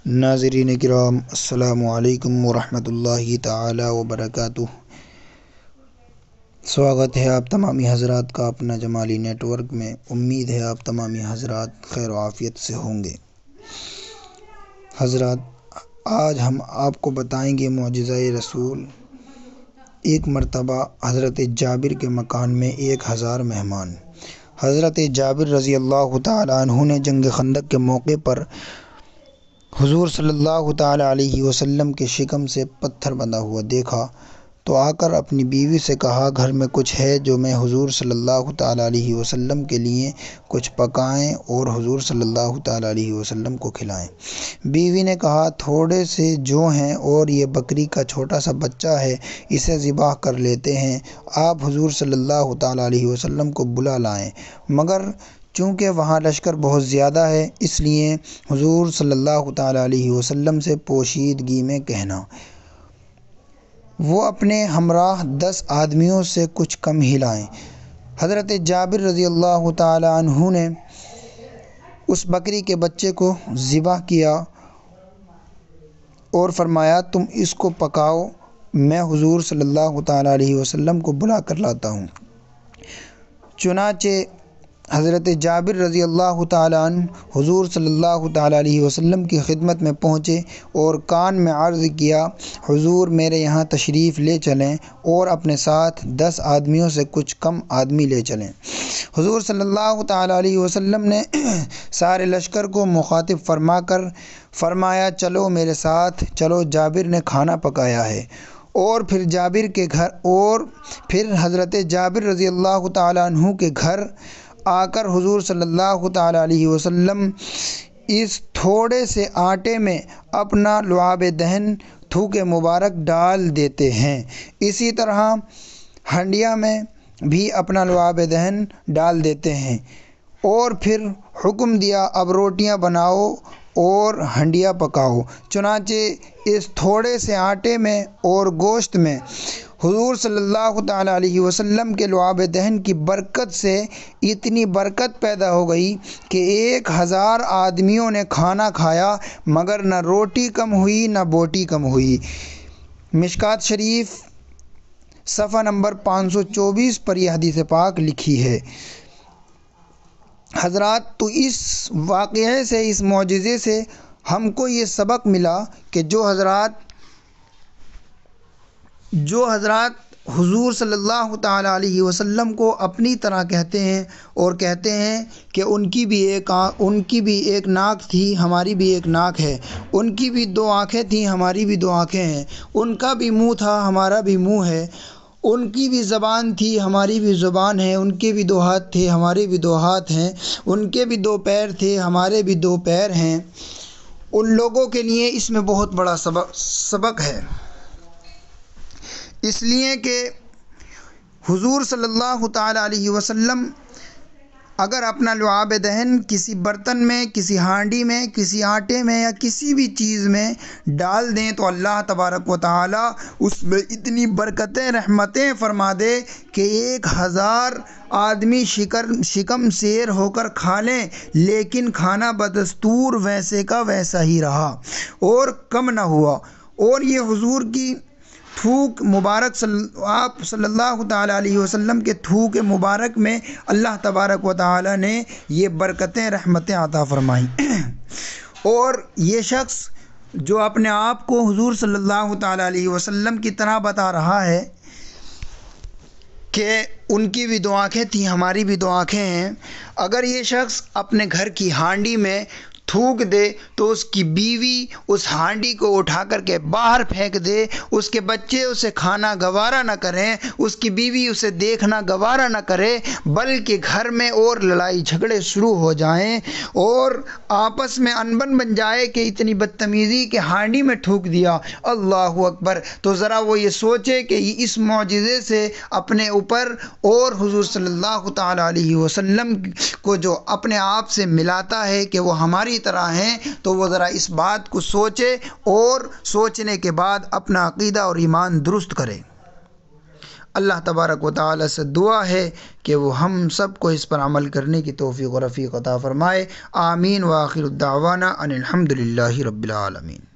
ناظرین کرام، السلام علیکم ورحمۃ اللہ تعالی وبرکاتہ۔ سواگت ہے آپ تمامی حضرات کا اپنا جمالی نیٹ ورک میں۔ امید ہے آپ تمامی حضرات خیر و عافیت سے ہوں گے۔ حضرات، آج ہم آپ کو بتائیں گے معجزہ رسول۔ ایک مرتبہ حضرت جابر کے مکان میں 1000 مہمان۔ حضرت جابر رضی اللہ تعالیٰ عنہ نے جنگ خندق کے موقع پر حضور صلی اللہ تعالیٰ علیہ وسلم کے شکم سے پتھر بندھا ہوا دیکھا تو آ کر اپنی بیوی سے کہا، گھر میں کچھ ہے جو میں حضور صلی اللہ تعالیٰ علیہ وسلم کے لیے کچھ پکائیں اور حضور صلی اللہ تعالیٰ علیہ وسلم کو کھلائیں؟ بیوی نے کہا، تھوڑے سے جو ہیں اور یہ بکری کا چھوٹا سا بچہ ہے، اسے ذبح کر لیتے ہیں، آپ حضور صلی اللہ تعالیٰ علیہ وسلم کو بلا لائیں۔ مگر چونکہ وہاں لشکر بہت زیادہ ہے، اس لیے حضور صلی اللہ تعالیٰ علیہ وسلم سے پوشیدگی میں کہنا۔ وہ اپنے ہمراہ 10 آدمیوں سے کچھ کم ہی لائیں۔ حضرت جابر رضی اللہ تعالیٰ عنہ نے اس بکری کے بچے کو ذبح کیا اور فرمایا، تم اس کو پکاؤ، میں حضور صلی اللہ تعالیٰ علیہ وسلم کو بلا کر لاتا ہوں۔ چنانچہ حضرت جابر رضی اللہ تعالیٰ عنہ حضور صلی اللہ تعالیٰ علیہ وسلم کی خدمت میں پہنچے اور کان میں عرض کیا، حضور میرے یہاں تشریف لے چلیں اور اپنے ساتھ 10 آدمیوں سے کچھ کم آدمی لے چلیں۔ حضور صلی اللہ تعالیٰ علیہ وسلم نے سارے لشکر کو مخاطب فرما کر فرمایا، چلو میرے ساتھ چلو، جابر نے کھانا پکایا ہے۔ اور پھر حضرت جابر رضی اللہ تعالیٰ عنہ کے گھر آ کر حضور صلی اللہ تعالیٰ علیہ وسلم اس تھوڑے سے آٹے میں اپنا لعاب دہن تھوک مبارک ڈال دیتے ہیں، اسی طرح ہنڈیا میں بھی اپنا لعاب دہن ڈال دیتے ہیں، اور پھر حکم دیا، اب روٹیاں بناؤ اور ہنڈیا پکاؤ۔ چنانچہ اس تھوڑے سے آٹے میں اور گوشت میں حضور صلی اللہ تعالیٰ علیہ وسلم کے لعاب دہن کی برکت سے اتنی برکت پیدا ہو گئی کہ 1000 آدمیوں نے کھانا کھایا، مگر نہ روٹی کم ہوئی نہ بوٹی کم ہوئی۔ مشکوٰۃ شریف صفحہ نمبر 524 پر یہ حدیث پاک لکھی ہے۔ حضرات، تو اس واقعے سے، اس معجزے سے ہم کو یہ سبق ملا کہ جو حضرات حضور صلی اللہ تعالیٰ علیہ وسلم کو اپنی طرح کہتے ہیں اور کہتے ہیں کہ ان کی بھی ایک ناک تھی، ہماری بھی ایک ناک ہے، ان کی بھی 2 آنکھیں تھیں، ہماری بھی 2 آنکھیں ہیں، ان کا بھی منہ تھا، ہمارا بھی منہ ہے، ان کی بھی زبان تھی، ہماری بھی زبان ہے، ان کے بھی 2 ہاتھ تھے، ہمارے بھی 2 ہاتھ ہیں، ان کے بھی 2 پیر تھے، ہمارے بھی 2 پیر ہیں۔ ان لوگوں کے لیے اس میں بہت بڑا سبق ہے، اس لیے کہ حضور صلی اللہ تعالیٰ علیہ وسلم اگر اپنا لعاب دہن کسی برتن میں، کسی ہانڈی میں، کسی آٹے میں یا کسی بھی چیز میں ڈال دیں تو اللہ تبارک و تعالیٰ اس میں اتنی برکتیں، رحمتیں فرما دے کہ 1000 آدمی شکم سیر ہو کر کھا لیں، لیکن کھانا بدستور ویسے کا ویسا ہی رہا اور کم نہ ہوا۔ اور یہ حضور کی تھوک مبارک آپ صلی اللہ تعالیٰ علیہ وسلم کے تھوک مبارک میں اللہ تبارک و تعالیٰ نے یہ برکتیں، رحمتیں عطا فرمائیں۔ اور یہ شخص جو اپنے آپ کو حضور صلی اللہ تعالیٰ علیہ وسلم کی طرح بتا رہا ہے کہ ان کی بھی 2 آنکھیں تھیں، ہماری بھی 2 آنکھیں ہیں، اگر یہ شخص اپنے گھر کی ہانڈی میں تھوک دے تو اس کی بیوی اس ہانڈی کو اٹھا کر کے باہر پھینک دے، اس کے بچے اسے کھانا گوارا نہ کریں، اس کی بیوی اسے دیکھنا گوارا نہ کرے، بلکہ گھر میں اور لڑائی جھگڑے شروع ہو جائیں اور آپس میں انبن بن جائے کہ اتنی بدتمیزی کہ ہانڈی میں تھوک دیا۔ اللہ اکبر! تو ذرا وہ یہ سوچے کہ اس معجزے سے اپنے اوپر اور حضور صلی اللہ تعالیٰ علیہ وسلم کو جو اپنے آپ سے ملاتا ہے کہ وہ ہماری طرح ہیں، تو وہ ذرا اس بات کو سوچے اور سوچنے کے بعد اپنا عقیدہ اور ایمان درست کرے۔ اللہ تبارک و تعالی سے دعا ہے کہ وہ ہم سب کو اس پر عمل کرنے کی توفیق و رفیق عطا فرمائے۔ آمین۔ وآخر الدعوانا ان الحمد للہ رب العالمین۔